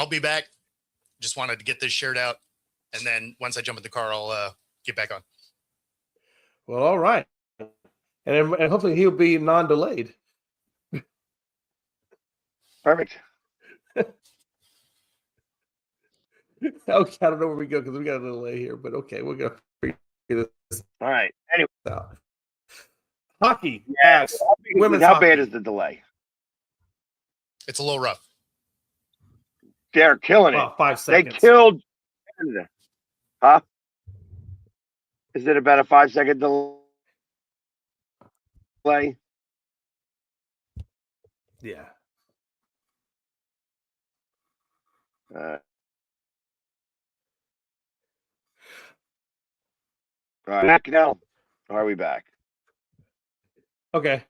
I'll be back. Just wanted to get this shirt out. And then once I jump in the car, I'll get back on. Well, all right. And hopefully he'll be non-delayed. Perfect. Okay, I don't know where we go because we got a delay here, but okay, we're going to figure this All right. Anyway. out. Hockey. Yeah. Women's How hockey. bad is the delay? It's a little rough. They're killing it. About 5 seconds. They killed Canada. Huh? Is it about a 5-second delay? Yeah. All right. Back now. Are we back? Okay.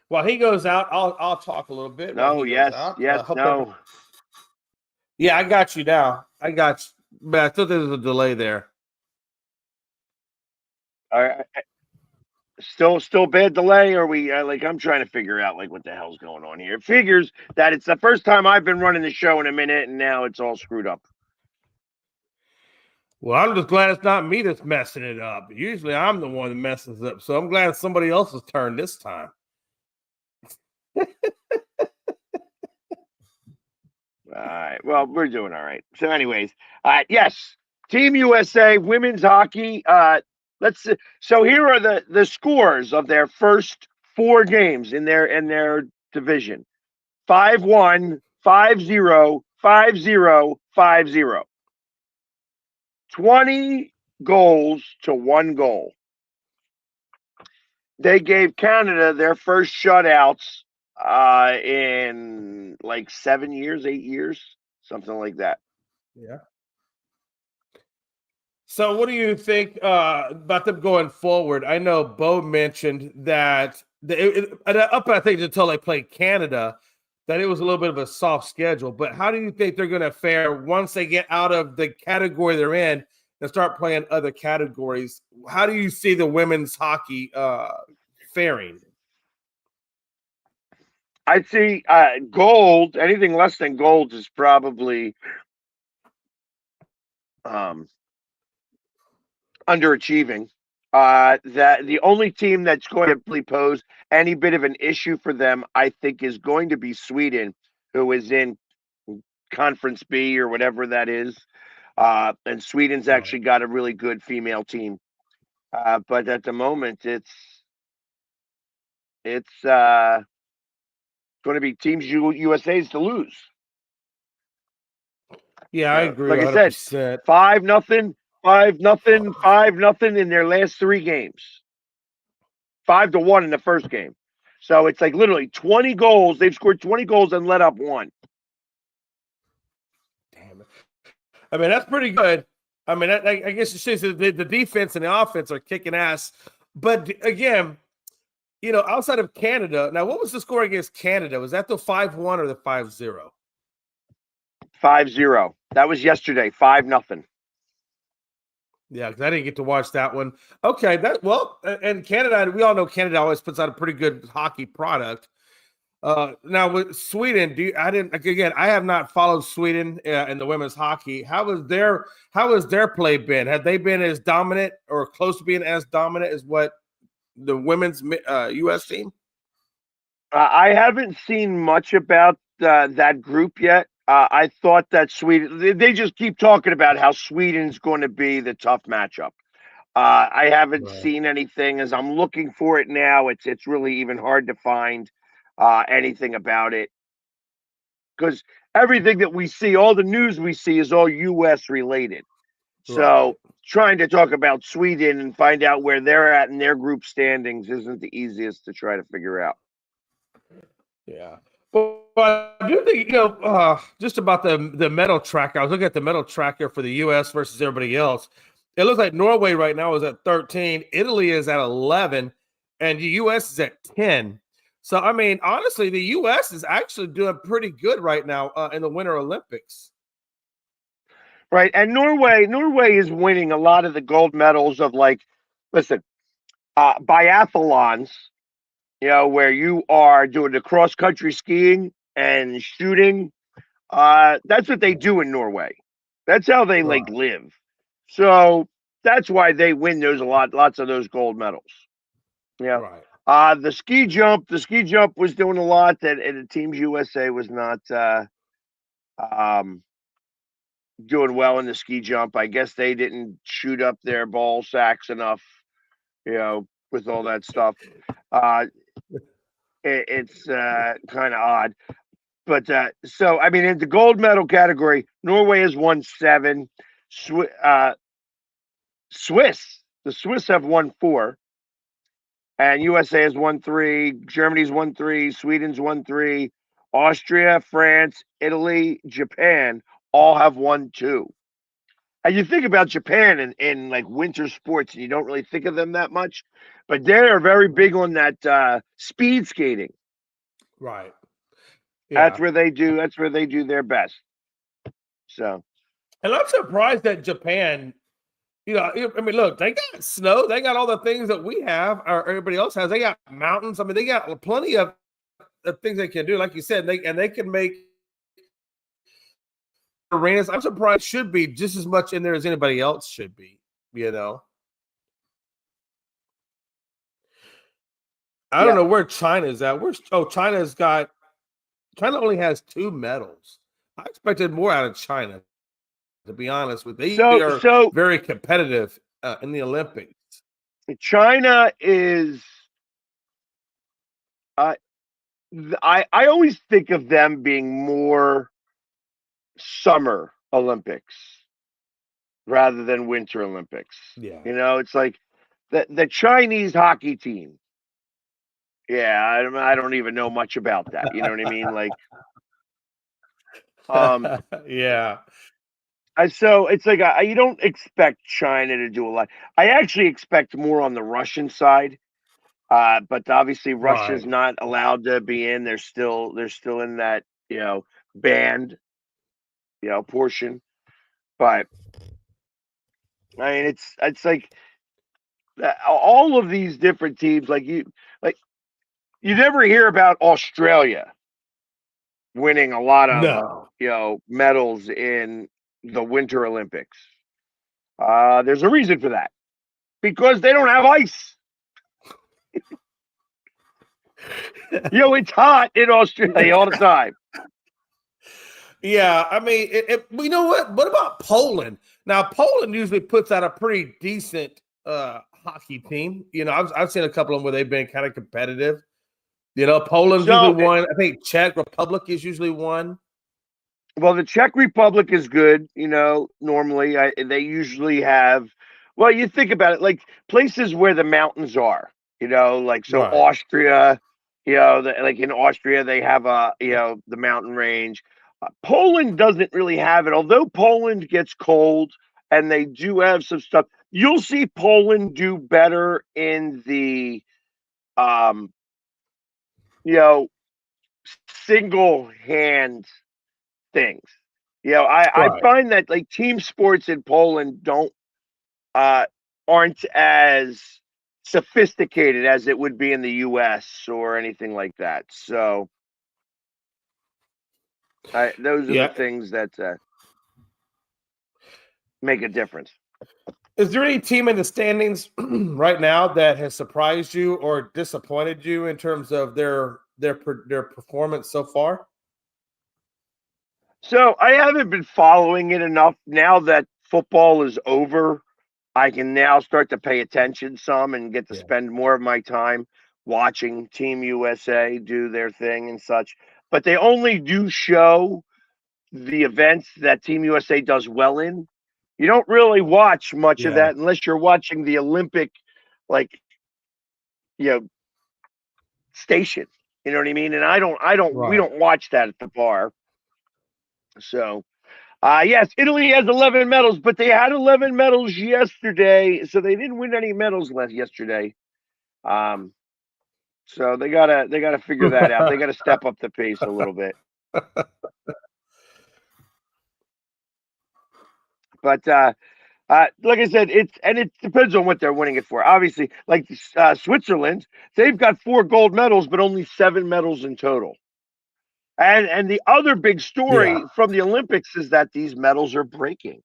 While he goes out, I'll talk a little bit. No, yes, no. Yeah, I got you now. I got you. But I thought there was a delay there. All right. Still bad delay, or we I'm trying to figure out what the hell's going on here. It figures that it's the first time I've been running the show in a minute, and now it's all screwed up. Well, I'm just glad it's not me that's messing it up. Usually I'm the one that messes up, so I'm glad it's somebody else's turn this time. All right. Well, we're doing all right. So, anyways, yes, Team USA women's hockey. Let's see. So here are the scores of their first 4 games in their division: 5-1, 5-0, 5-0, 5-0. 20 goals to 1 goal. They gave Canada their first shutouts in 7 years, 8 years, something like that. Yeah. So what do you think about them going forward? I know Bo mentioned that up, I think, until they played Canada, that it was a little bit of a soft schedule. But how do you think they're going to fare once they get out of the category they're in and start playing other categories? How do you see the women's hockey faring? I see gold. Anything less than gold is probably underachieving. That the only team that's going to pose any bit of an issue for them, I think, is going to be Sweden, who is in Conference B or whatever that is. And Sweden's actually got a really good female team. But at the moment, it's going to be Teams USA's to lose. Yeah, I agree. Like 100%. I said, 5-0, 5-0, 5-0 in their last 3 games. 5-1 in the first game. So it's literally 20 goals. They've scored 20 goals and let up 1. Damn it. I mean, that's pretty good. I mean, I guess it shows that the defense and the offense are kicking ass. But again, outside of Canada, now what was the score against Canada? Was that the 5-1 or the 5-0? 5-0. That was yesterday. 5-0. Yeah, because I didn't get to watch that one. Okay, and Canada, we all know Canada always puts out a pretty good hockey product. Now with Sweden, I have not followed Sweden in the women's hockey. How has their play been? Have they been as dominant or close to being as dominant as what the women's U.S. team? I haven't seen much about that group yet. I thought that Sweden, they just keep talking about how Sweden's going to be the tough matchup. I haven't seen anything. As I'm looking for it now, it's really even hard to find anything about it, because everything that we see, all the news we see, is all U.S. related. So trying to talk about Sweden and find out where they're at in their group standings isn't the easiest to try to figure out. Yeah. But I do think, just about the medal tracker. I was looking at the medal tracker for the U.S. versus everybody else. It looks like Norway right now is at 13. Italy is at 11. And the U.S. is at 10. So, I mean, honestly, the U.S. is actually doing pretty good right now in the Winter Olympics. Right. And Norway is winning a lot of the gold medals of biathlons, where you are doing the cross-country skiing and shooting. That's what they do in Norway. That's how they like Right. live. So that's why they win lots of those gold medals. Yeah. Right. The ski jump was doing a lot that and the Teams USA was not um doing well in the ski jump. I guess they didn't shoot up their ball sacks enough, with all that stuff. Uh it's kind of odd. But so I mean in the gold medal category, Norway has won 7. The Swiss have won 4. And USA has won 3, Germany's won 3, Sweden's won 3, Austria, France, Italy, Japan all have won 2. And you think about Japan in like winter sports, and you don't really think of them that much, but they are very big on that speed skating. Right. That's Yeah. where they do. That's where they do their best. So, And I'm surprised that Japan, I mean, look, they got snow, they got all the things that we have, or everybody else has. They got mountains. I mean, they got plenty of things they can do, like you said. They can make arenas. I'm surprised should be just as much in there as anybody else should be. I don't Yeah. know where China's at. China only has 2 medals. I expected more out of China, to be honest with you. They are so very competitive in the Olympics. China is. I always think of them being more summer Olympics rather than winter Olympics. Yeah. It's like the Chinese hockey team. Yeah, I don't even know much about that. You know what I mean? Like, Yeah. so it's like you don't expect China to do a lot. I actually expect more on the Russian side, but obviously Russia's Right. not allowed to be in. They're still in that banned portion. But I mean, it's like all of these different teams. Like you never hear about Australia winning a lot of No. medals in the Winter Olympics. There's a reason for that, because they don't have ice. It's hot in Australia all the time. Yeah, I mean, you know what? What about Poland? Now, Poland usually puts out a pretty decent hockey team. I've seen a couple of them where they've been kind of competitive. Poland's usually one. I think Czech Republic is usually one. Well, the Czech Republic is good. Normally they usually have. Well, you think about it, like places where the mountains are. Like so Right. Austria. Like in Austria they have the mountain range. Poland doesn't really have it, although Poland gets cold and they do have some stuff. You'll see Poland do better in the single hand things. I find that like team sports in Poland aren't as sophisticated as it would be in the US or anything like that. So those are the things that make a difference. Is there any team in the standings right now that has surprised you or disappointed you in terms of their performance so far? So I haven't been following it enough. Now that football is over, I can now start to pay attention some and get to spend more of my time watching Team USA do their thing and such. But they only do show the events that Team USA does well in. You don't really watch much of that unless you're watching the Olympic, station. You know what I mean? And we don't watch that at the bar. So, yes, Italy has 11 medals, but they had 11 medals yesterday, so they didn't win any medals yesterday. So they gotta figure that out. They gotta step up the pace a little bit. But like I said, it depends on what they're winning it for. Obviously, like Switzerland, they've got 4 gold medals, but only 7 medals in total. And the other big story Yeah. from the Olympics is that these medals are breaking,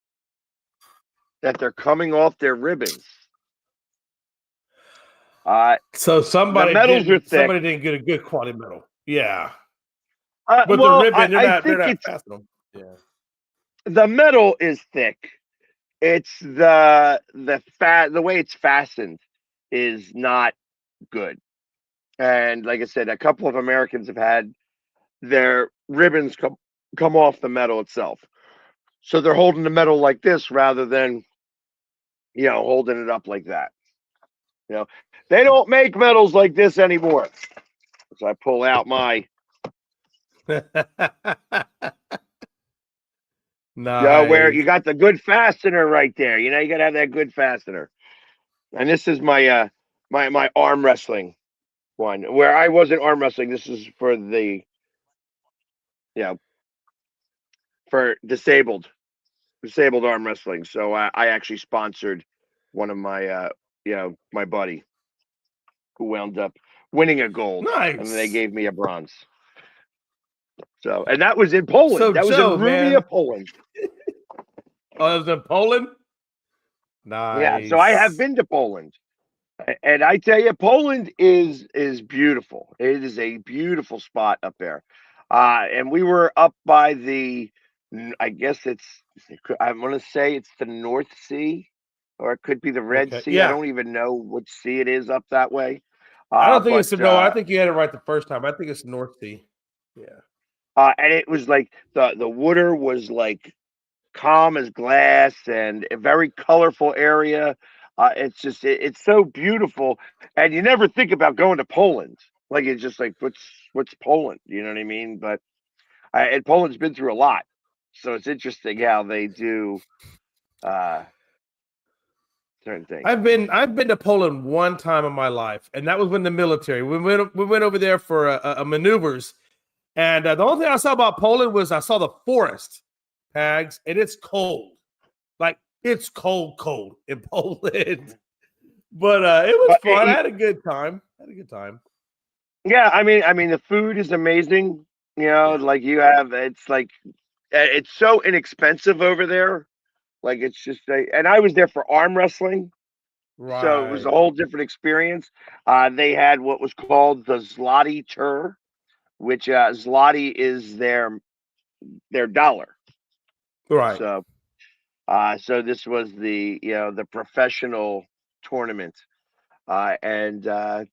that they're coming off their ribbons. So The medals are thick. somebody didn't get a good quality medal. Yeah. But the Well, ribbon, I they're think not it's fast enough. Yeah. the metal is thick. It's the way it's fastened is not good. And like I said, a couple of Americans have had their ribbons come off the metal itself. So they're holding the metal like this rather than, holding it up like that. They don't make medals like this anymore. So I pull out my, where you Nice. got the good fastener right there. You got to have that good fastener. And this is my my arm wrestling one, where I wasn't arm wrestling. This is for the, for disabled arm wrestling. So I actually sponsored one of my, my buddy who wound up winning a gold, and they Nice. gave me a bronze. So, and that was in Poland. So, that was Joe, in Rumia, man. Poland. Oh, it was in Poland? Yeah. So I have Nice. been to Poland, and I tell you, Poland is beautiful. It is a beautiful spot up there. And we were up by I guess I'm going to say it's the North Sea, or it could be the Red Okay. Sea. I Yeah. don't even know which sea it is up that way. I don't think But it's no. I think you had it right the first time. I think it's North Sea. Yeah. and it was like the water was like calm as glass and a very colorful area. It's just it's so beautiful, and you never think about going to Poland. Like it's just like what's Poland? You know what I mean? But and Poland's been through a lot, so it's interesting how they do certain things. I've been to Poland one time in my life, and that was when the military. We went over there for a maneuvers, and the only thing I saw about Poland was I saw the forest, Pags, and it's cold, like it's cold in Poland. But it was fun. I had a good time. Yeah, I mean, the food is amazing. Like it's like it's so inexpensive over there. Like it's just and I was there for arm wrestling. Right. So it was a whole different experience. They had what was called the Zloty tour, which Zloty is their dollar. Right. So, so this was the the professional tournament, and I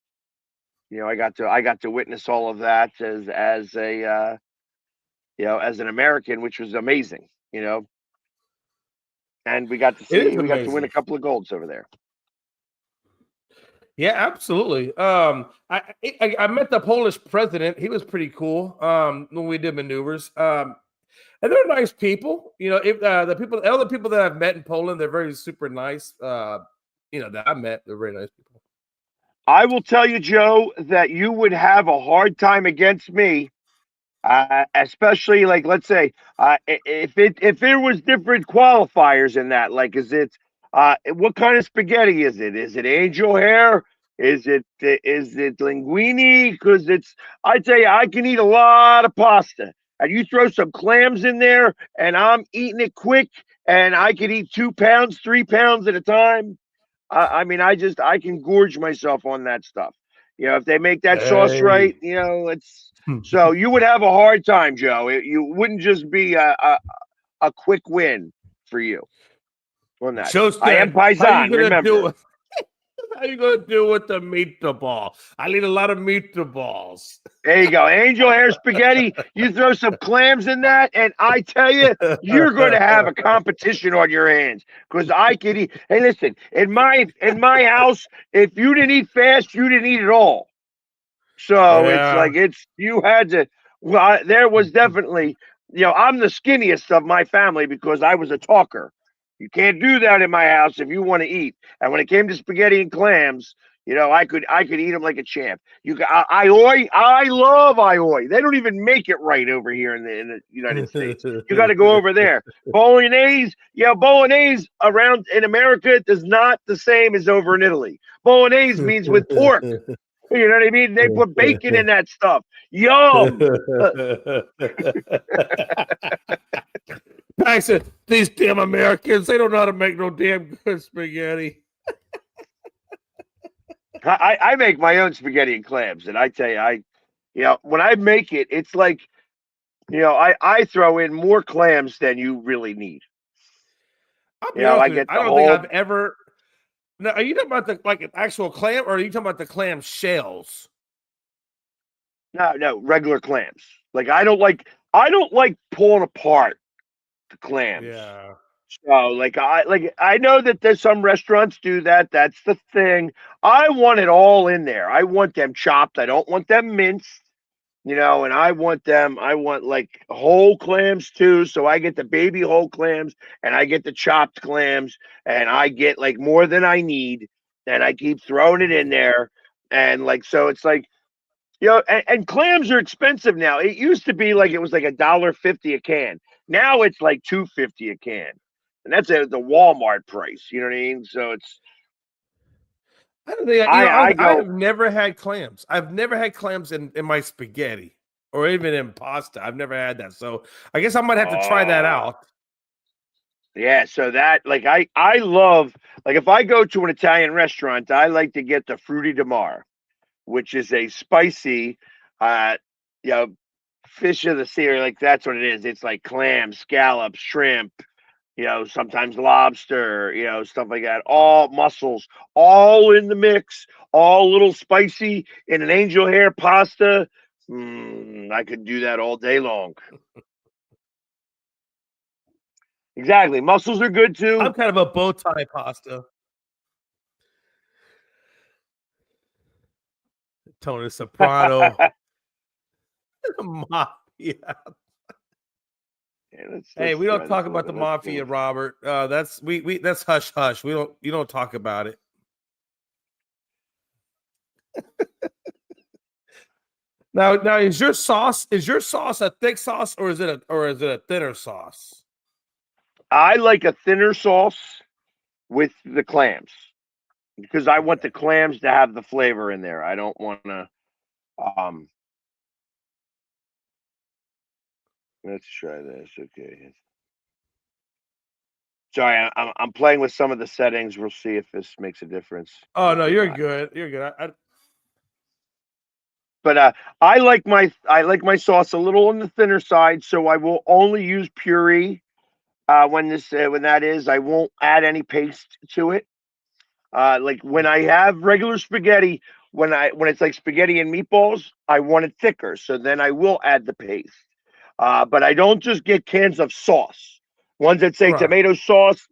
got to witness all of that as a as an American, which was amazing. And we got to win a couple of golds over there. Yeah, absolutely. I met the Polish president. He was pretty cool. When we did maneuvers. And they're nice people. If the other people that I've met in Poland, they're very super nice. That I met, they're very nice people. I will tell you, Joe, that you would have a hard time against me, especially like let's say if there was different qualifiers in that. Like, is it what kind of spaghetti is it? Is it angel hair? Is it linguine? Because I tell you, I can eat a lot of pasta, and you throw some clams in there, and I'm eating it quick, and I could eat 2 pounds, 3 pounds at a time. I mean, I can gorge myself on that stuff. If they make that sauce right, it's so you would have a hard time, Joe. You wouldn't just be a quick win for you on that. I am Paisan, remember. How you gonna do with the meatball? I need a lot of meatballs. There you go. Angel hair spaghetti. You throw some clams in that, and I tell you, you're going to have a competition on your hands. Because I could eat. Hey, listen, in my house, if you didn't eat fast, you didn't eat at all. So it's like you had to. Well, there was definitely, I'm the skinniest of my family because I was a talker. You can't do that in my house if you want to eat. And when it came to spaghetti and clams, I could eat them like a champ. I love aioli. They don't even make it right over here in the United States. You got to go over there. Bolognese, bolognese around in America is not the same as over in Italy. Bolognese means with pork. You know what I mean? They put bacon in that stuff. Yum. I said, these damn Americans, they don't know how to make no damn good spaghetti. I make my own spaghetti and clams, and I tell you, when I make it, it's like, I throw in more clams than you really need. I'll be honest I with you, get I the don't think whole. I've ever. Now, are you talking about an actual clam, or are you talking about the clam shells? No, regular clams. Like I don't like pulling apart the clams. Yeah. So I know that there's some restaurants do that. That's the thing. I want it all in there. I want them chopped. I don't want them minced. And I want like whole clams too. So I get the baby whole clams and I get the chopped clams and I get like more than I need. And I keep throwing it in there. And so it's like, and clams are expensive now. It used to be like it was like $1.50 a can. Now it's like $2.50 a can. And that's the Walmart price. You know what I mean? So it's I don't think I I've go, never had clams. I've never had clams in my spaghetti or even in pasta. I've never had that. So I guess I might have to try that oh. out. Yeah, so that I love, like, if I go to an Italian restaurant, I like to get the Frutti di Mare, which is a spicy you know fish of the sea, or like that's what it is. It's like clam, scallops, shrimp, sometimes lobster, stuff like that. All mussels, all in the mix, all a little spicy in an angel hair pasta. I could do that all day long. Exactly. Mussels are good I'm too. kind of a bow tie pasta. Tony Soprano, mafia. Yeah, Hey, let's we don't try this talk a about little the bit. Let's mafia, see. Robert. That's we that's hush hush. You don't talk about it. Now is your sauce a thick sauce or is it a thinner sauce? I like a thinner sauce with the clams because I want Okay. the clams to have the flavor in there. I don't want to. Um, let's try this. Okay. Sorry, I'm playing with some of the settings. We'll see if this makes a difference. Oh no, Hopefully you're not. good. You're good. But I like my sauce a little on the thinner side, so I will only use puree when that is. I won't add any paste to it. Like when I have regular spaghetti, when it's like spaghetti and meatballs, I want it thicker. So then I will add the paste. But I don't just get cans of sauce. Ones that say Right. tomato sauce,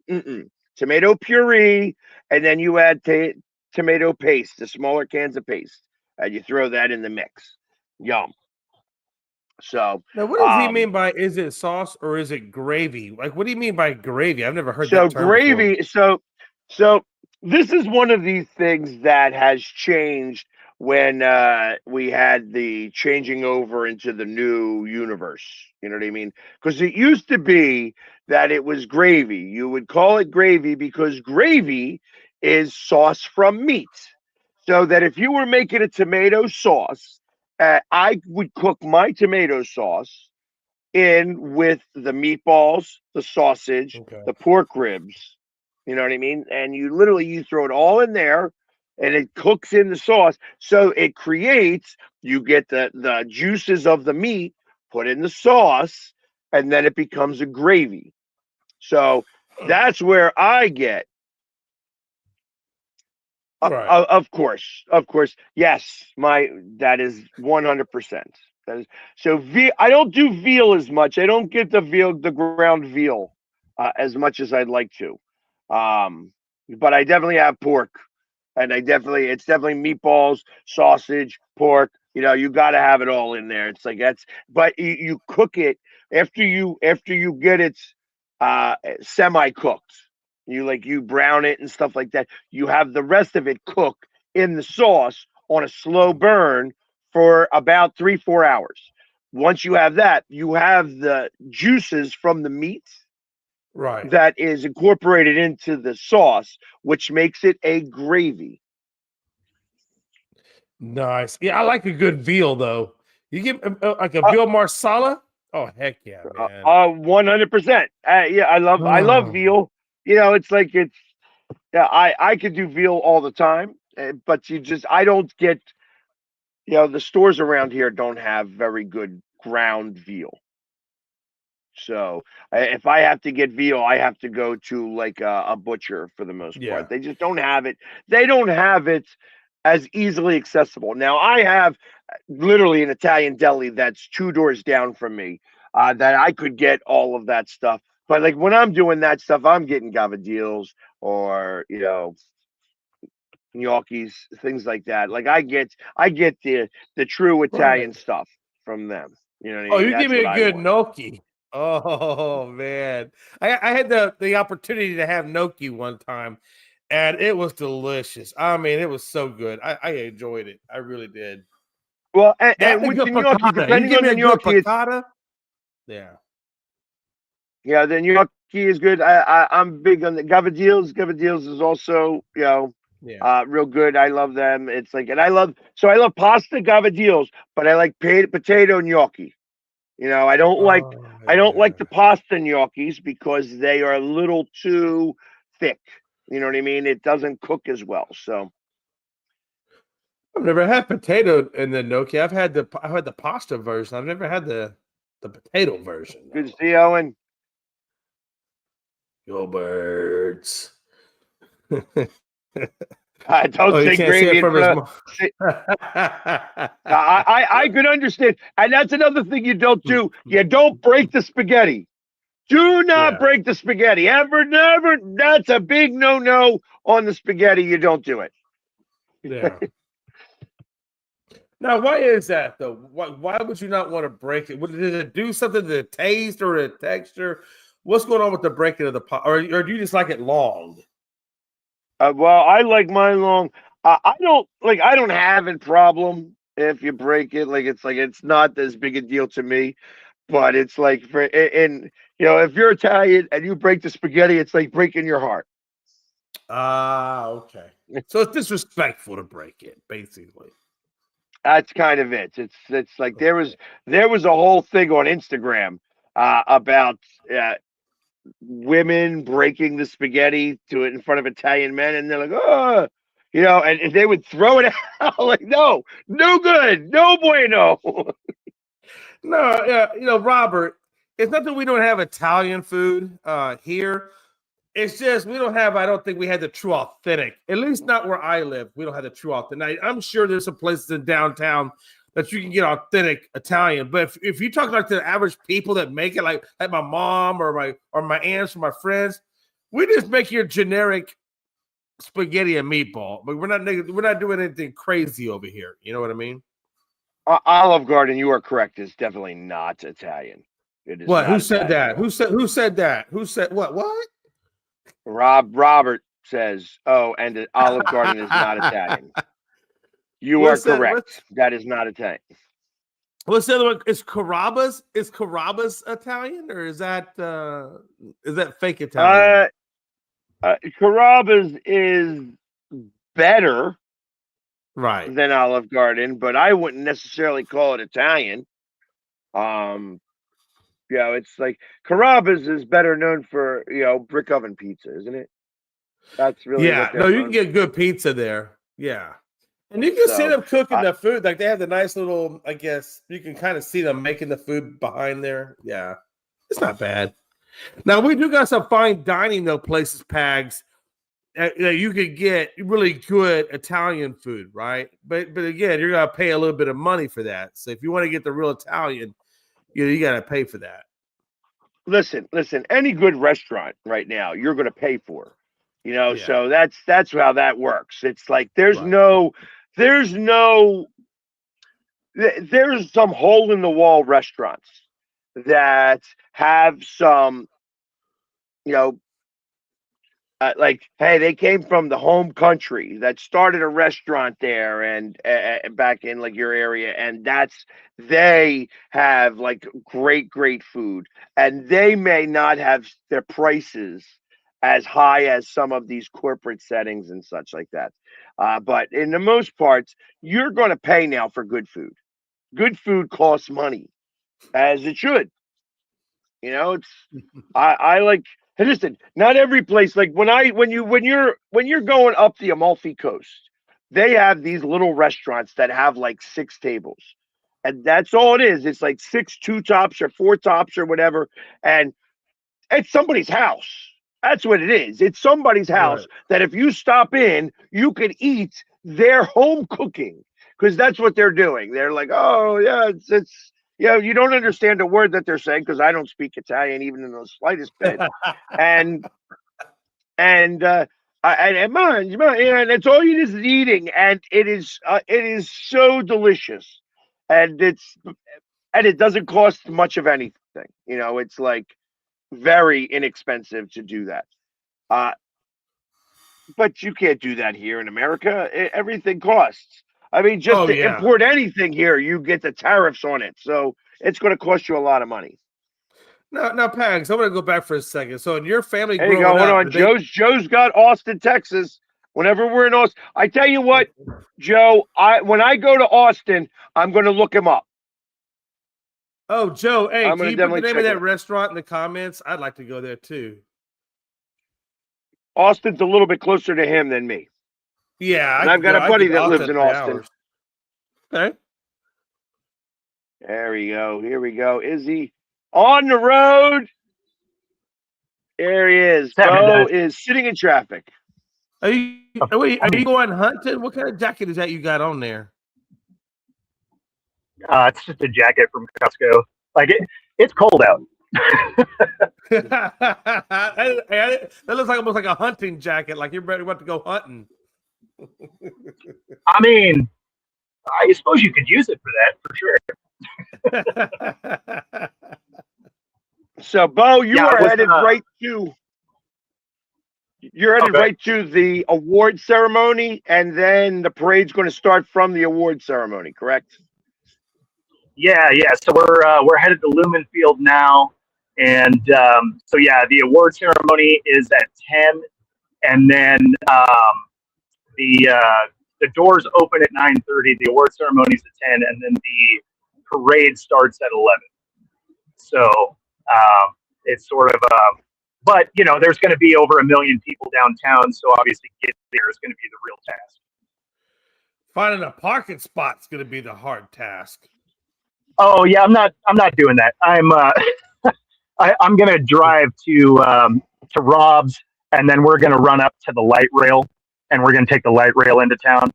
tomato puree, and then you add tomato paste, the smaller cans of paste, and you throw that in the mix. Yum. So, Now, what does he um, mean by is it sauce or is it gravy? Like, what do you mean by gravy? I've never heard So that term before. gravy. So this is one of these things that has changed when we had the changing over into the new universe. You know what I mean? Because it used to be that it was gravy. You would call it gravy because gravy is sauce from meat. So that if you were making a tomato sauce, I would cook my tomato sauce in with the meatballs, the sausage, Okay. the pork ribs. You know what I mean? And you throw it all in there and it cooks in the sauce. So it creates, you get the juices of the meat put in the sauce and then it becomes a gravy. So that's where I get Right. of course, yes. That is 100%. That is so. I don't do veal as much. I don't get the ground veal as much as I'd like to. But I definitely have pork, and it's definitely meatballs, sausage, pork. You got to have it all in there. It's like that's. But you cook it after you get it semi cooked. You brown it and stuff like that. You have the rest of it cooked in the sauce on a slow burn for about 3-4 hours. Once you have that, you have the juices from the meat Right. that is incorporated into the sauce, which makes it a gravy. Nice. Yeah, I like a good veal though. You give like a veal marsala? Oh heck yeah, man. 100%. Yeah, I love Oh, veal. Yeah, I could do veal all the time, but I don't get, the stores around here don't have very good ground veal. So if I have to get veal, I have to go to like a butcher for the most yeah. part. They just don't have it. They don't have it as easily accessible. Now I have literally an Italian deli that's 2 doors down from me, that I could get all of that stuff. But like when I'm doing that stuff, I'm getting gavadils or gnocchis, things like that. Like I get the true Italian Right. stuff from them. You know what I Oh, mean? you give That's me what a I good want. gnocchi. Oh man. I had the opportunity to have gnocchi one time and it was delicious. I mean, it was so good. I enjoyed it. I really did. Well, and, That and and a with good the gnocchi, piccata. You depending give on me the a good gnocchi, piccata? Yeah. the gnocchi is good. I'm big on the gavadils. Gavadils is also, Yeah. real good. I love them. It's like, and I love pasta gavadils, but I like potato gnocchi. I don't like Oh I don't like yeah. the pasta gnocchis because they are a little too thick. You know what I mean? It doesn't cook as well. So I've never had potato in the gnocchi. I've had the pasta version. I've never had the potato version good to though. see you, Owen. Go birds. Don't Oh, you say can't see it gravy in from his front mouth. of. I could understand, and that's another thing you don't do. You don't break the spaghetti. Do not Yeah, break the spaghetti. Ever, never. That's a big no on the spaghetti. You don't do it. yeah. Now, why is that though? Why would you not want to break it? Did it do something to the taste or the texture? What's going on with the breaking of the pot? Or do you just like it long? Well, I like mine long. I don't have a problem if you break it. It's not as big a deal to me. But it's like and if you're Italian and you break the spaghetti, it's like breaking your heart. Ah, okay. So it's disrespectful to break it, basically. That's kind of it. It's like Okay. there was a whole thing on Instagram about women breaking the spaghetti to it in front of Italian men, and they're like, oh, and they would throw it out like, no, no good, no bueno. No, yeah, Robert, it's not that we don't have Italian food here. It's just we don't have. I don't think we had the true authentic. At least not where I live. We don't have the true authentic. I'm sure there's some places in downtown that you can get authentic Italian. But if you talk like to the average people that make it, like my mom or my aunts or my friends, we just make your generic spaghetti and meatball. But we're not doing anything crazy over here. You know what I mean? Olive Garden, you are correct. Is definitely not Italian. It is What? Who not said Italian at that? all. Who said that? Who said what? What? Robert says, "Oh, and Olive Garden is not Italian." You are What's that? correct. That is not Italian. What's the other one? Is Carrabba's? Is Carrabba's Italian or is that fake Italian? Uh, Carrabba's is better Right. than Olive Garden, but I wouldn't necessarily call it Italian. Um, it's like Carrabba's is better known for brick oven pizza, isn't it? That's really what Yeah. they're No, you can known get for. good pizza there. Yeah. And you can see So, them cooking uh, the food. Like they have the nice little, I guess you can kind of see them making the food behind there. Yeah. It's not bad. Now we do got some fine dining though places, Pags, that you could get really good Italian food, right? But again, you're gonna pay a little bit of money for that. So if you want to get the real Italian, you gotta pay for that. listen. Any good restaurant right now, you're going to pay for. Yeah. So that's how that works. It's like Right. there's no, there's some hole in the wall restaurants that have some, you know, like, hey, they came from the home country that started a restaurant there and back in like your area, and they have like great food, and they may not have their prices as high as some of these corporate settings and such like that. But in the most parts, you're going to pay now for good food. Good food costs money, as it should. You know, it's I like. Hey, listen, not every place like when you're going up the Amalfi Coast, they have these little restaurants that have like 6 tables, and that's all it is. It's like 6 2-tops or 4 tops or whatever, and it's somebody's house. That's what it is. It's somebody's house Right. that if you stop in, you could eat their home cooking because that's what they're doing. They're like, oh yeah, it's yeah, you don't understand a word that they're saying because I don't speak Italian even in the slightest bit. And and and mine, and it's all you just eating, and it is so delicious, and it doesn't cost much of anything. You know, it's like very inexpensive to do that. Uh, but you can't do that here in America. Everything costs. I mean, just Oh to yeah. import anything here, you get the tariffs on it, so it's going to cost you a lot of money. Now, Pags, I'm gonna go back for a second. So, in your family There you growing go. Hold up, on. did they? Joe's got Austin, Texas. Whenever we're in Austin, I tell you what, Joe. When I go to Austin, I'm going to look him up. Oh, Joe, hey, I'm can going you to put the definitely name of check it that out. restaurant in the comments? I'd like to go there too. Austin's a little bit closer to him than me, Yeah, and I I've could got go. a I buddy could. that I'll lives set in 3 Austin. hours. Okay. There we go. Here we go. Is he on the road? There he is. What's happening, Bo guys? is sitting in traffic. Are you going hunting? What kind of jacket is that you got on there? It's just a jacket from Costco. Like it's cold out. That looks like almost like a hunting jacket, like you're ready about to go hunting. I mean, I suppose you could use it for that for sure. So, Bo, you Yeah, are it was, headed right to. You're headed Okay. right to the award ceremony, and then the parade's going to start from the award ceremony. Correct? Yeah. So we're headed to Lumen Field now, and so yeah, the award ceremony is at 10, and then the doors open at 9:30. The award ceremony is at 10, and then the parade starts at 11. So it's sort of but you know, there's going to be over 1 million people downtown, so obviously getting there is going to be the real task. Finding a parking spot's going to be the hard task. Oh yeah, I'm not doing that. I'm I'm going to drive to Rob's, and then we're going to run up to the light rail, and we're going to take the light rail into town.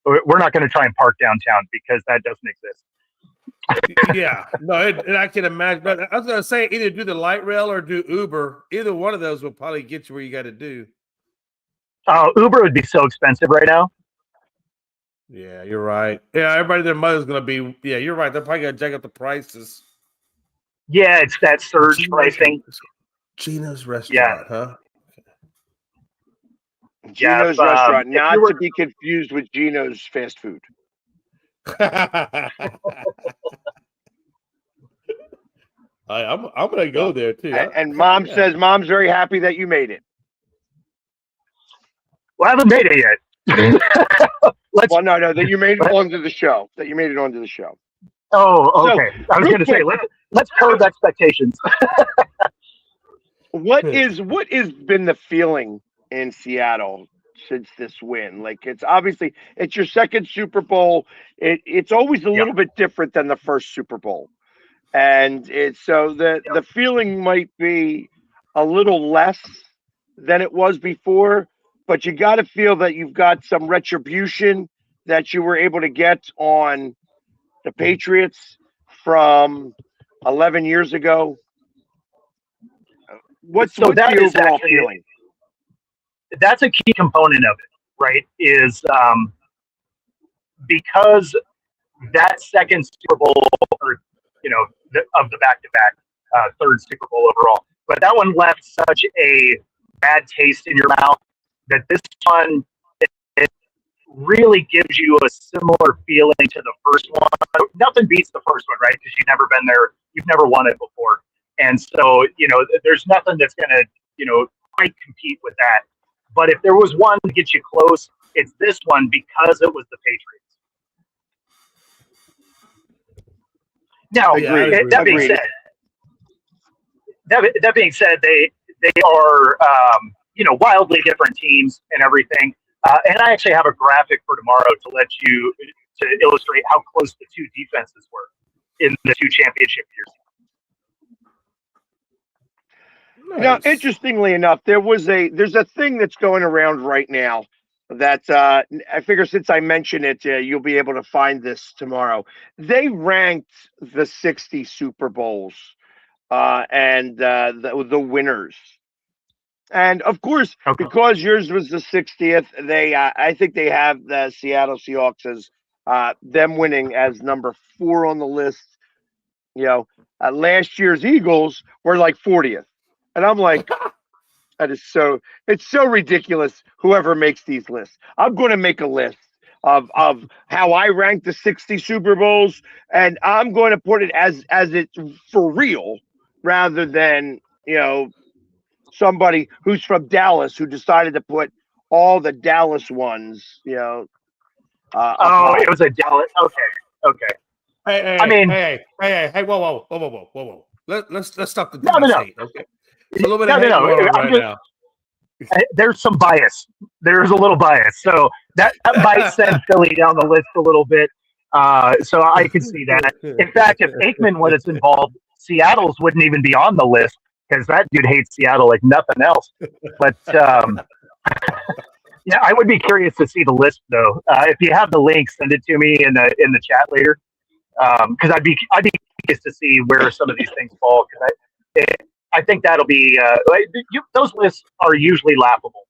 We're not going to try and park downtown because that doesn't exist. Yeah, no, I can imagine. But I was going to say either do the light rail or do Uber. Either one of those will probably get you where you got to do. Uber would be so expensive right now. Yeah, you're right. Yeah, everybody, their mother's going to be. Yeah, you're right. They're probably going to jack up the prices. Yeah, it's that surge pricing. Gino's restaurant, huh? Gino's if, restaurant, if not you were- to be confused with Gino's fast food. I'm gonna go there too. And Mom says Mom's very happy that you made it. Well, I haven't made it yet. Let's. Well, no, that you made it onto the show. That you made it onto the show. Oh, okay. So, I was real going to say quick. let's curb expectations. What has been the feeling in Seattle since this win? Like it's obviously it's your second Super Bowl. It's always a little bit different than the first Super Bowl. And it's so the feeling might be a little less than it was before, but you got to feel that you've got some retribution that you were able to get on the Patriots from 11 years ago. What's So that the is overall actually- feeling? That's a key component of it, right? Is because that second Super Bowl, or of the back-to-back third Super Bowl overall, but that one left such a bad taste in your mouth that this one it really gives you a similar feeling to the first one. Nothing beats the first one, right? Because you've never been there, you've never won it before, and so there's nothing that's going to quite compete with that. But if there was one to get you close, It's this one because it was the Patriots. Now, Yeah, I agree. that being said, that being said, they are wildly different teams and everything. And I actually have a graphic for tomorrow to illustrate how close the two defenses were in the two championship years. Now, interestingly enough, there's a thing that's going around right now that I figure since I mentioned it, you'll be able to find this tomorrow. They ranked the 60 Super Bowls and the winners. And of course, because yours was the 60th, I think they have the Seattle Seahawks as them winning as number 4 on the list. Last year's Eagles were like 40th. And I'm like, it's so ridiculous. Whoever makes these lists, I'm going to make a list of how I rank the 60 Super Bowls, and I'm going to put it as it's for real, rather than somebody who's from Dallas who decided to put all the Dallas ones. It was a Dallas. Okay. Hey, whoa. Let's stop the debate. Okay. A little bit of now. There's some bias. There's a little bias. So that might send Philly down the list a little bit. So I can see that. In fact, if Aikman was involved, Seattle's wouldn't even be on the list because that dude hates Seattle like nothing else. But yeah, I would be curious to see the list though. If you have the link, send it to me in the chat later. Because I'd be curious to see where some of these things fall. Because I think that'll be those lists are usually laughable.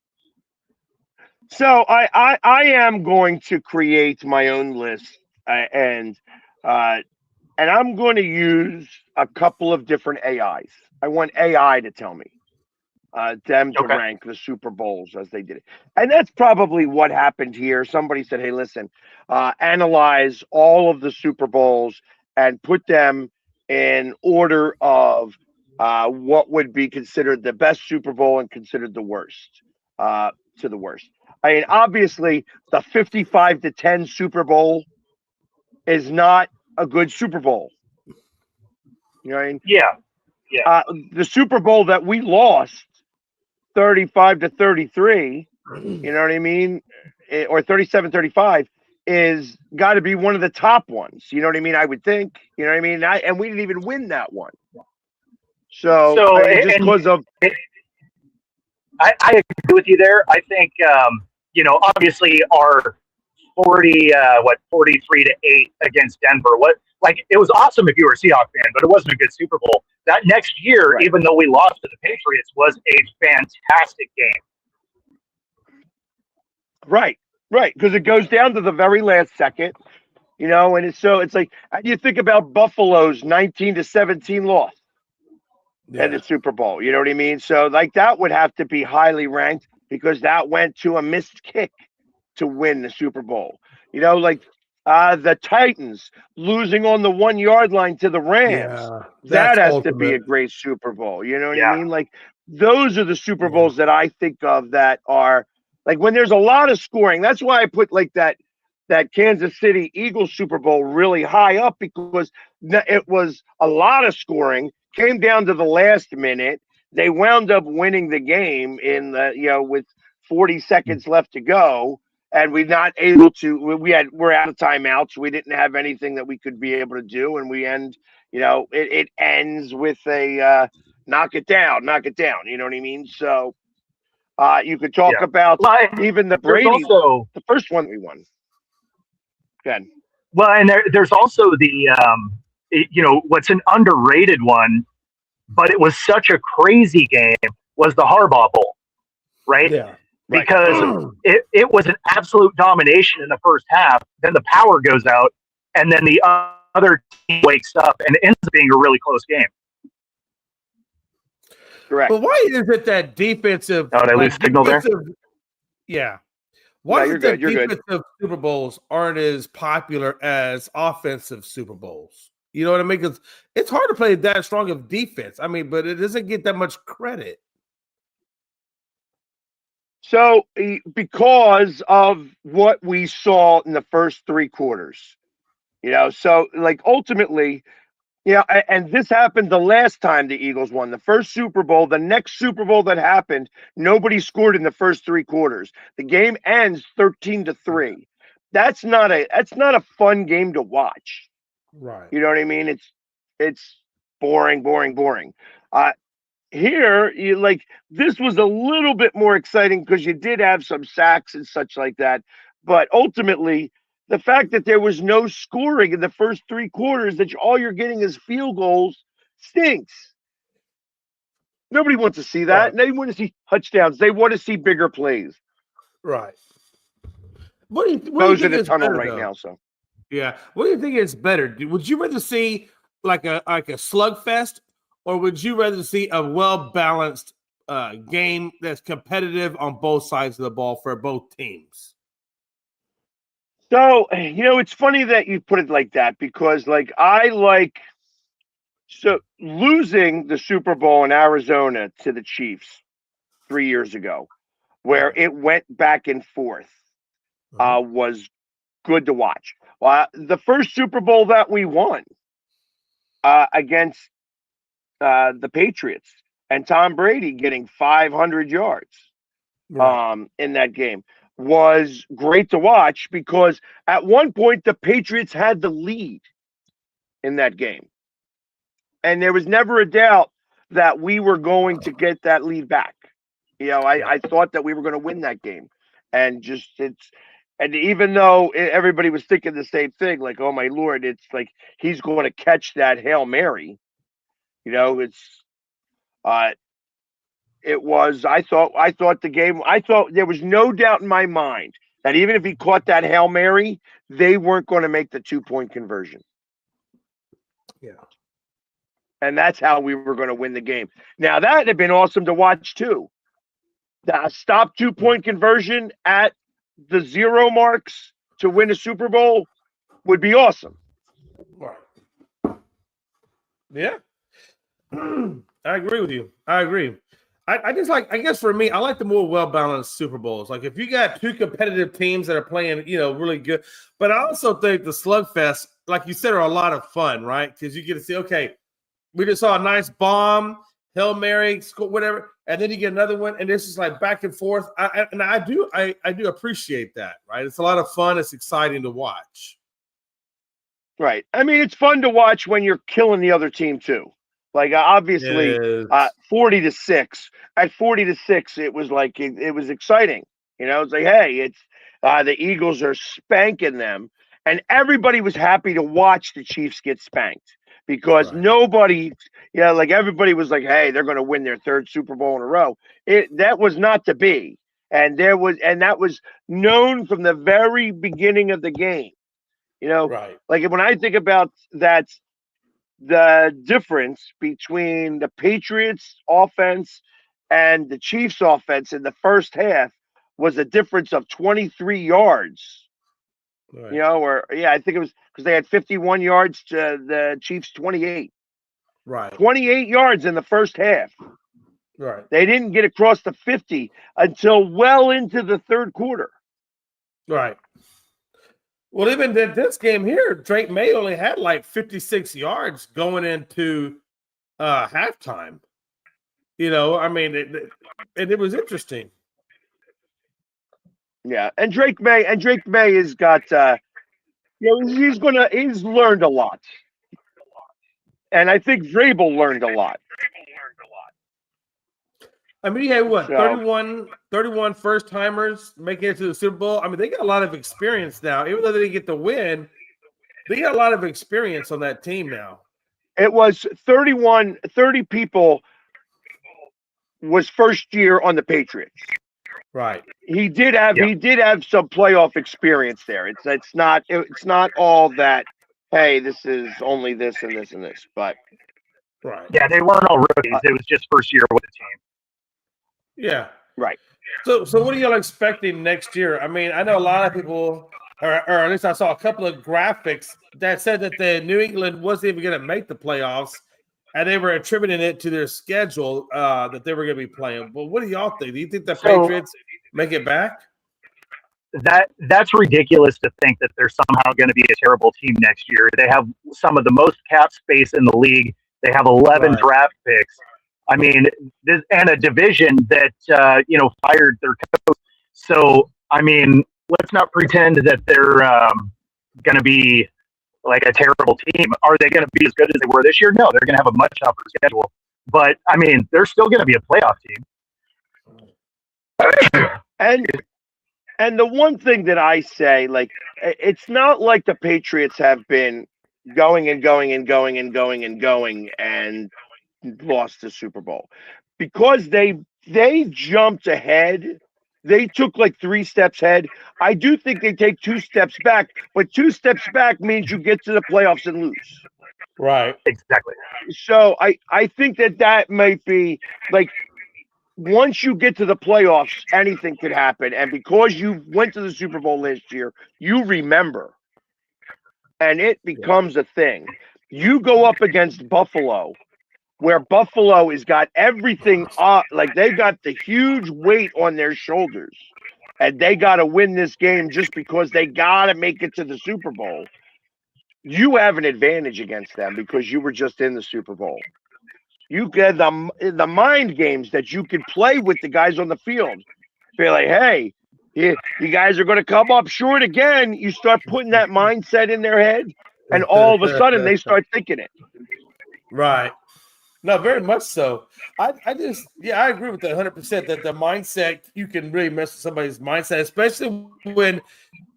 So I am going to create my own list, and I'm going to use a couple of different AIs. I want AI to tell me them to rank the Super Bowls as they did it, and that's probably what happened here. Somebody said, "Hey, listen, analyze all of the Super Bowls and put them in order of." What would be considered the best Super Bowl and considered the worst to the worst. I mean, obviously, the 55-10 Super Bowl is not a good Super Bowl. You know what I mean? Yeah. The Super Bowl that we lost, 35-33, you know what I mean? Or 37-35 is got to be one of the top ones. You know what I mean? I would think. You know what I mean? And we didn't even win that one. So just because of, I agree with you there. I think obviously our 43-8 against Denver. It was awesome if you were a Seahawks fan, but it wasn't a good Super Bowl. That next year, even though we lost to the Patriots, was a fantastic game. Right, because it goes down to the very last second, and it's like you think about Buffalo's 19-17 loss. And the Super Bowl, you know what I mean? So that would have to be highly ranked because that went to a missed kick to win the Super Bowl. The Titans losing on the 1 yard line to the Rams. That has ultimate. To be a great Super Bowl. You know what I mean? Those are the Super Bowls that I think of that are when there's a lot of scoring. That's why I put that Kansas City Eagles Super Bowl really high up because it was a lot of scoring. Came down to the last minute. They wound up winning the game in with 40 seconds left to go, and we're not able to. We're out of timeouts. We didn't have anything that we could be able to do, and we end. It ends with a knock it down. You know what I mean? So you could talk about even the Brady, the first one we won. Good. Well, and there's also the. What's an underrated one, but it was such a crazy game, was the Harbaugh Bowl, right? Yeah. Because it was an absolute domination in the first half. Then the power goes out, and then the other team wakes up, and it ends up being a really close game. Correct. But why is it that defensive? Oh, did I lose signal there? Yeah. Why is it that defensive Super Bowls aren't as popular as offensive Super Bowls? You know what I mean? Because it's hard to play that strong of defense. I mean, but it doesn't get that much credit. So, because of what we saw in the first 3 quarters, so like ultimately, and this happened the last time the Eagles won the first Super Bowl. The next Super Bowl that happened, nobody scored in the first 3 quarters. The game ends 13-3. That's not a fun game to watch. Right. You know what I mean? It's boring, boring, boring. Here, this was a little bit more exciting because you did have some sacks and such like that. But ultimately, the fact that there was no scoring in the first 3 quarters, that all you're getting is field goals, stinks. Nobody wants to see that. Right. They want to see touchdowns. They want to see bigger plays. Right. What do you Those are think the is tunnel better, right though? now. So Yeah. What do you think is better? Would you rather see like a slugfest, or would you rather see a well-balanced game that's competitive on both sides of the ball for both teams? So, it's funny that you put it like that because, so losing the Super Bowl in Arizona to the Chiefs 3 years ago, where Right. it went back and forth, was good to watch. The first Super Bowl that we won against the Patriots and Tom Brady getting 500 yards Right. in that game was great to watch because at one point the Patriots had the lead in that game. And there was never a doubt that we were going to get that lead back. I thought that we were going to win that game. And and even though everybody was thinking the same thing, like, oh my Lord, it's like he's going to catch that Hail Mary. I thought there was no doubt in my mind that even if he caught that Hail Mary, they weren't going to make the 2-point conversion. Yeah. And that's how we were going to win the game. Now, that had been awesome to watch, too. The stop 2-point conversion at the 0 marks to win a Super Bowl would be awesome. Right. Yeah. I agree with you. I agree. I guess for me, I like the more well-balanced Super Bowls. Like if you got two competitive teams that are playing, really good. But I also think the slugfest, like you said, are a lot of fun, right? Because you get to see, okay, we just saw a nice bomb, Hail Mary, whatever, and then you get another one, and this is like back and forth. I do appreciate that, right? It's a lot of fun. It's exciting to watch. Right. I mean, it's fun to watch when you're killing the other team too. Like obviously, 40-6. At 40-6, it was like it was exciting. It's like, hey, it's the Eagles are spanking them, and everybody was happy to watch the Chiefs get spanked because nobody, everybody was like, hey, they're going to win their third Super Bowl in a row. That was not to be, and that was known from the very beginning of the game. Like when I think about that, the difference between the Patriots offense and the Chiefs offense in the first half was a difference of 23 yards. Right. I think it was because they had 51 yards to the Chiefs 28. Right. 28 yards in the first half. Right. They didn't get across the 50 until well into the third quarter. Right. Well, even this game here, Drake May only had like 56 yards going into halftime. I mean, it was interesting. Yeah, and Drake May has got he's learned a lot. And I think Vrabel learned a lot. I mean, he had what, 31 first timers making it to the Super Bowl. I mean, they got a lot of experience now. Even though they didn't get the win, they got a lot of experience on that team now. It was 30 people was first year on the Patriots. Right. He did have some playoff experience there. It's not all that, hey, this is only this and this and this, but right. Yeah, they weren't all rookies. It was just first year with the team. Yeah. Right. So what are y'all expecting next year? I mean, I know a lot of people, or at least I saw a couple of graphics that said that the New England wasn't even going to make the playoffs, and they were attributing it to their schedule that they were going to be playing. But what do y'all think? Do you think the Patriots make it back? That's ridiculous to think that they're somehow going to be a terrible team next year. They have some of the most cap space in the league. They have 11 Right. draft picks. I mean, and a division that fired their coach. So I mean, let's not pretend that they're going to be like a terrible team. Are they going to be as good as they were this year? No, they're going to have a much tougher schedule. But I mean, they're still going to be a playoff team. And the one thing that I say, like, it's not like the Patriots have been going and lost the Super Bowl, because they jumped ahead. They took like 3 steps ahead. I do think they take 2 steps back, but 2 steps back means you get to the playoffs and lose. Right. Exactly. So I think that might be like, once you get to the playoffs, anything could happen. And because you went to the Super Bowl last year, you remember. And it becomes a thing. You go up against Buffalo, where Buffalo has got everything up, like they've got the huge weight on their shoulders. And they got to win this game just because they got to make it to the Super Bowl. You have an advantage against them because you were just in the Super Bowl. You get the mind games that you can play with the guys on the field. Be like, hey, you guys are going to come up short again. You start putting that mindset in their head, and all of a sudden they start thinking it. Right. No, very much so. I agree with that 100%, that the mindset, you can really mess with somebody's mindset, especially when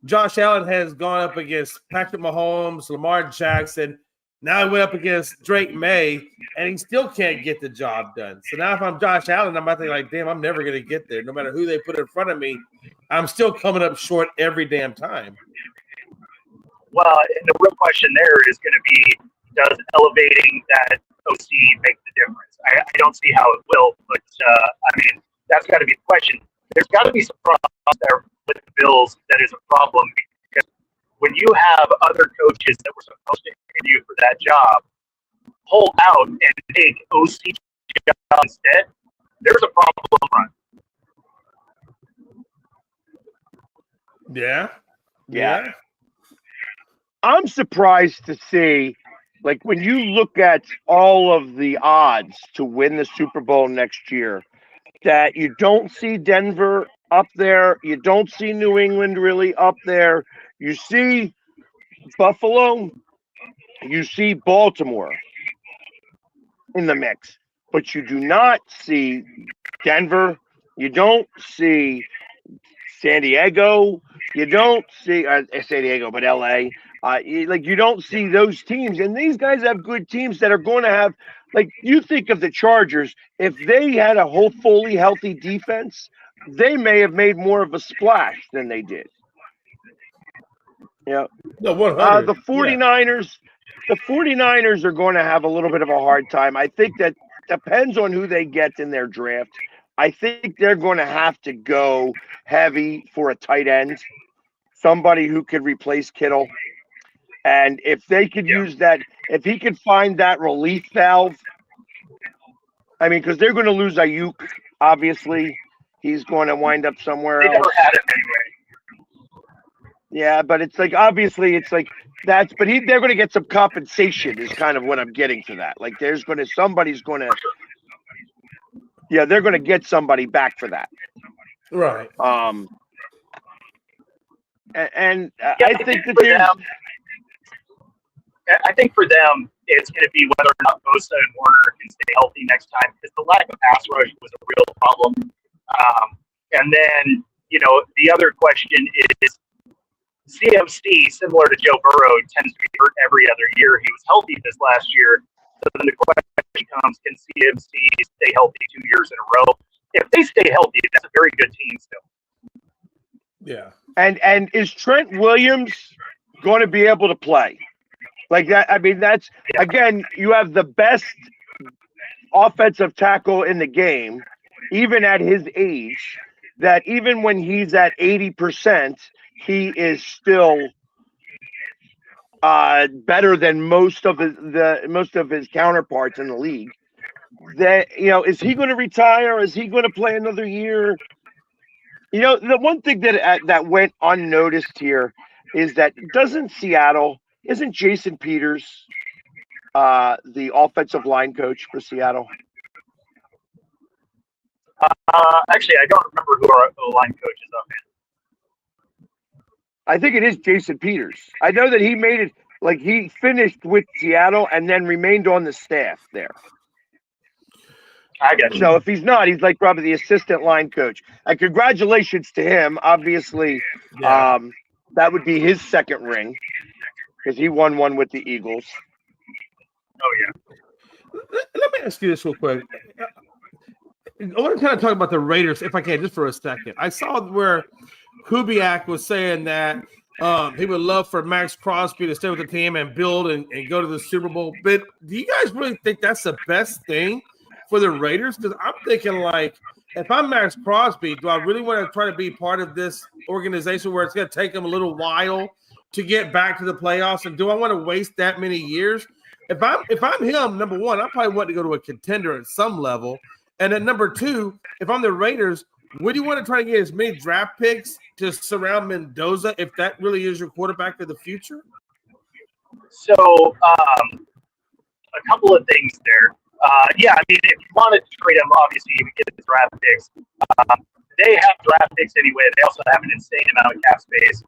Josh Allen has gone up against Patrick Mahomes, Lamar Jackson. Now he went up against Drake May, and he still can't get the job done. So now if I'm Josh Allen, I'm about to think like, damn, I'm never going to get there. No matter who they put in front of me, I'm still coming up short every damn time. Well, and the real question there is going to be, does elevating that OC make the difference? I don't see how it will, but I mean, that's got to be the question. There's got to be some problems there with the Bills that is a problem, because when you have other coaches that were supposed to interview for that job pull out and take OC job instead, there's a problem. Yeah. I'm surprised to see, like, when you look at all of the odds to win the Super Bowl next year, that you don't see Denver up there. You don't see New England really up there. You see Buffalo. You see Baltimore in the mix. But you do not see Denver. You don't see San Diego. You don't see San Diego, but LA. You don't see those teams. And these guys have good teams that are going to have, like, you think of the Chargers, if they had a whole fully healthy defense, they may have made more of a splash than they did. Yeah. No, 100. The 49ers, the 49ers are going to have a little bit of a hard time. I think that depends on who they get in their draft. I think they're going to have to go heavy for a tight end, somebody who could replace Kittle. And if they could use that, if he could find that relief valve, I mean, because they're going to lose Ayuk, obviously. He's going to wind up somewhere They else. never had him anyway. Yeah, but it's like, obviously, it's like that's, but they're going to get some compensation is kind of what I'm getting to that. Like, they're going to get somebody back for that. Right. I think that for them, I think for them, it's going to be whether or not Bosa and Warner can stay healthy next time, because the lack of pass rush was a real problem. And then, the other question is CMC, similar to Joe Burrow, tends to be hurt every other year. He was healthy this last year. So then the question comes, can CMC stay healthy 2 years in a row? If they stay healthy, that's a very good team still. Yeah. And is Trent Williams going to be able to play like that? I mean, that's, again, you have the best offensive tackle in the game, even at his age, that even when he's at 80%, he is still better than most of his counterparts in the league. That, is he going to retire? Is he going to play another year? You know, the one thing that went unnoticed here is that isn't Jason Peters the offensive line coach for Seattle? Actually, I don't remember who our line coach is up in. I think it is Jason Peters. I know that he made it, like he finished with Seattle and then remained on the staff there. I got you. So if he's not, he's like probably the assistant line coach. And congratulations to him. Obviously, Yeah. that would be his second ring because he won one with the Eagles. Oh, yeah. Let me ask you this real quick. I want to kind of talk about the Raiders, if I can, just for a second. I saw where Kubiak was saying that he would love for Max Crosby to stay with the team and build and go to the Super Bowl. But do you guys really think that's the best thing for the Raiders? Because I'm thinking, like, if I'm Max Crosby, do I really want to try to be part of this organization where it's going to take them a little while to get back to the playoffs? And do I want to waste that many years? If I'm him, number one, I probably want to go to a contender at some level. And then number two, if I'm the Raiders, would you want to try to get as many draft picks to surround Mendoza if that really is your quarterback of the future? So, a couple of things there. Yeah, I mean, if you want to trade him, obviously you would get the draft picks. They have draft picks anyway. They also have an insane amount of cap space.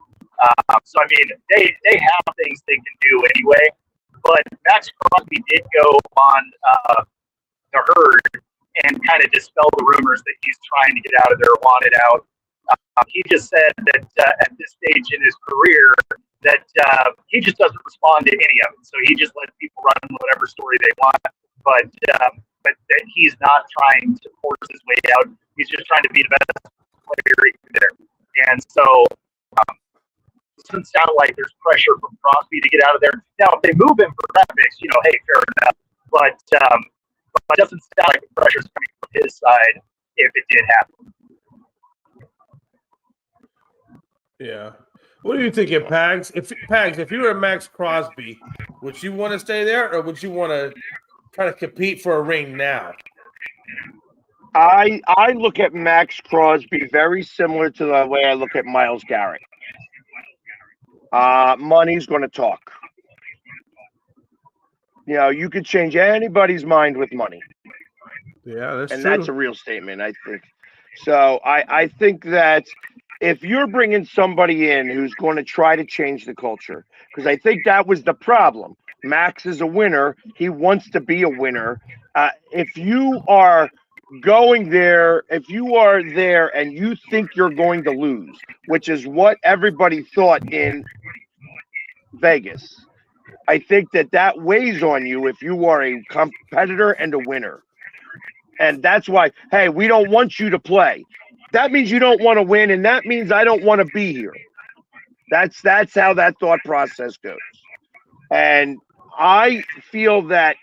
So, I mean, they have things they can do anyway. But Max Crosby did go on the herd and kind of dispel the rumors that he's trying to get out of there, wanted out. He just said that at this stage in his career that he just doesn't respond to any of it. So he just lets people run whatever story they want. But that he's not trying to force his way out. He's just trying to be the best player he can there. And so it doesn't sound like there's pressure from Crosby to get out of there. Now, if they move him for draft picks, hey, fair enough. But it doesn't sound like the pressure's coming from his side if it did happen. Yeah. What are you thinking, Pags? If you were Max Crosby, would you want to stay there or would you want to try to compete for a ring now? I look at Max Crosby very similar to the way I look at Myles Garrett. Money's going to talk. You could change anybody's mind with money. Yeah, that's and true. That's a real statement, I think. So I think that if you're bringing somebody in who's going to try to change the culture, because I think that was the problem. Max is a winner. He wants to be a winner. If you are going there, if you are there and you think you're going to lose, which is what everybody thought in Vegas, I think that weighs on you if you are a competitor and a winner. And that's why, hey, we don't want you to play. That means you don't want to win, and that means I don't want to be here. That's how that thought process goes. And I feel that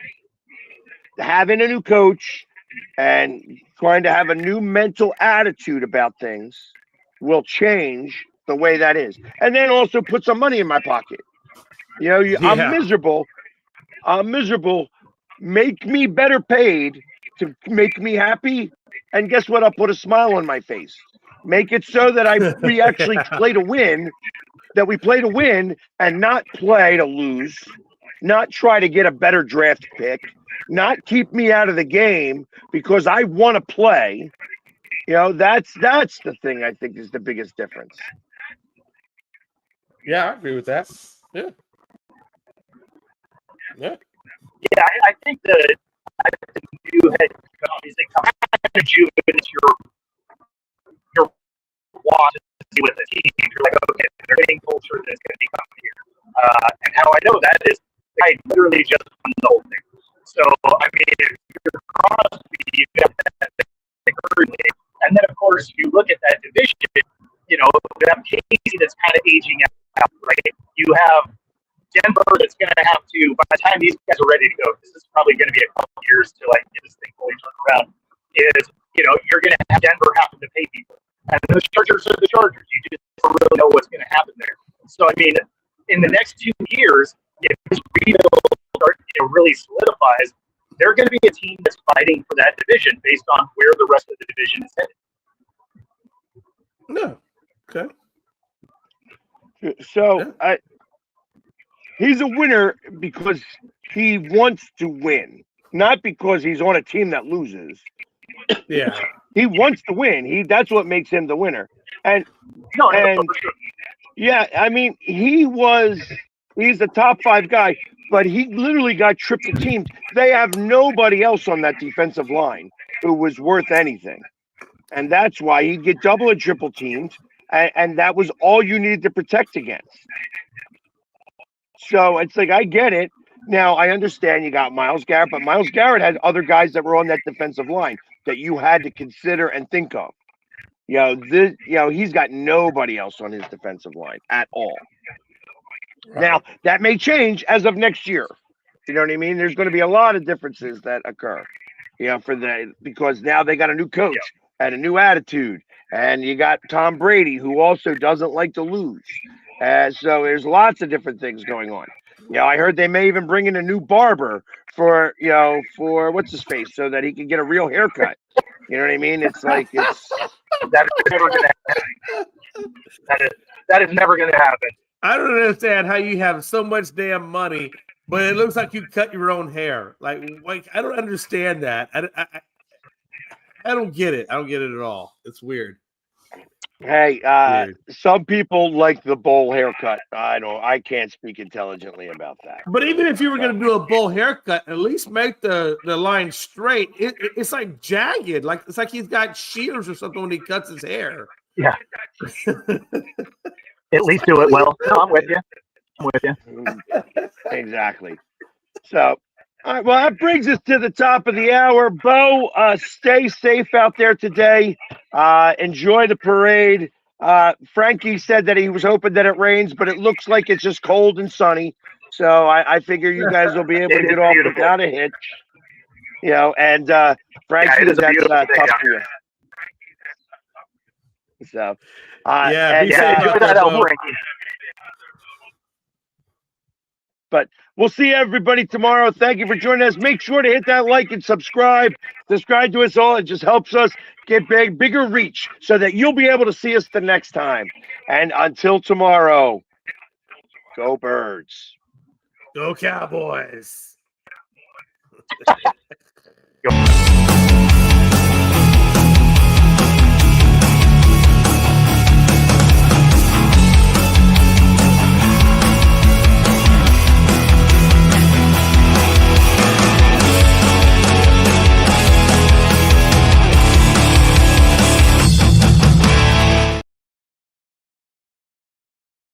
having a new coach and trying to have a new mental attitude about things will change the way that is. And then also put some money in my pocket. I'm miserable. Make me better paid to make me happy. And guess what? I'll put a smile on my face. Make it so that we actually play to win, that we play to win and not play to lose, not try to get a better draft pick, not keep me out of the game because I want to play. That's the thing I think is the biggest difference. Yeah, I agree with that. Yeah. Yeah, I think that you had obviously kind of rejuvenate your want to see with the team. You're like, okay, they're getting culture that's going to be coming here. And how I know that is I literally just won the whole thing. So, I mean, if you're Crosby, you got that early. And then, of course, you look at that division, you have Casey that's kind of aging out, right? You have Denver that's going to have to, by the time these guys are ready to go, this is probably going to be a couple of years to get this thing fully turned around, you're going to have Denver having to pay people. And the Chargers are the Chargers. You just don't really know what's going to happen there. So, I mean, in the next 2 years, if this rebuild really solidifies, they're going to be a team that's fighting for that division based on where the rest of the division is headed. No. Okay. So he's a winner because he wants to win, not because he's on a team that loses. Yeah. He wants to win. That's what makes him the winner. And No, And- for sure. yeah, I mean, he's a top 5 guy, but he literally got triple teamed. They have nobody else on that defensive line who was worth anything. And that's why he'd get double and triple teamed. And that was all you needed to protect against. So it's like, I get it. Now, I understand you got Myles Garrett, but Myles Garrett had other guys that were on that defensive line that you had to consider and think of. He's got nobody else on his defensive line at all. Now, that may change as of next year. You know what I mean? There's going to be a lot of differences that occur, because now they got a new coach and a new attitude. And you got Tom Brady, who also doesn't like to lose. So there's lots of different things going on. I heard they may even bring in a new barber for what's his face, so that he can get a real haircut. You know what I mean? It's like That is never going to happen. That is never going to happen. I don't understand how you have so much damn money, but it looks like you cut your own hair. Like I don't understand that. I don't get it. I don't get it at all. It's weird. Hey, Weird. some people like the bowl haircut. I can't speak intelligently about that. But even if you were going to do a bowl haircut, at least make the line straight. It's like jagged. Like it's like he's got shears or something when he cuts his hair. Yeah. At least do it well. No, I'm with you. Exactly. So, all right. Well, that brings us to the top of the hour. Bo, stay safe out there today. Enjoy the parade. Frankie said that he was hoping that it rains, but it looks like it's just cold and sunny. So I figure you guys will be able to It is get off beautiful. without a hitch. And Frankie, it is a that's beautiful day tough down for you. So, Yeah, be and, safe Yeah, out enjoy there, that out, Bo. Frankie. We'll see everybody tomorrow. Thank you for joining us. Make sure to hit that like and subscribe. Subscribe to us all. It just helps us get bigger reach so that you'll be able to see us the next time. And until tomorrow, go Birds. Go Cowboys. Go.